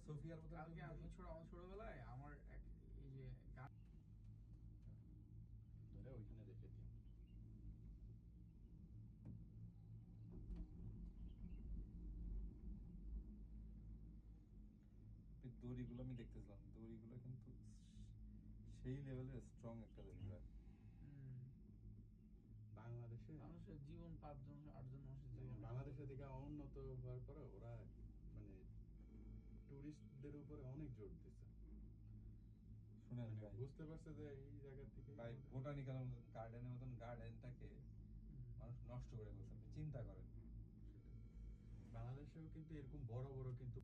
সোফিয়ার মতো কালকে আমি আমার ছোটবেলায় আমার এক এই যে গান ধরে ওইখানে রেখে দিও। দড়িগুলো আমি দেখতেছিলাম, দড়িগুলো কিন্তু সেই লেভেলের স্ট্রং একটা দড়ি ভাই। বাংলাদেশে মানুষের জীবন 5 জন 8 জন মানুষের জীবন বাংলাদেশের দিকে উন্নত হওয়ার পরে ওরা মানে টুরিস্টদের উপরে অনেক জোর দিচ্ছে। শুনেন মানে ভাই, বুঝতে পারছে যে এই জায়গা থেকে ভাই বোটানিক্যাল গার্ডেনের মতন গার্ডেনটাকে মানুষ নষ্ট করে ফেলছে, আপনি চিন্তা করেন। বাংলাদেশেও কিন্তু এরকম বড় বড় কিন্তু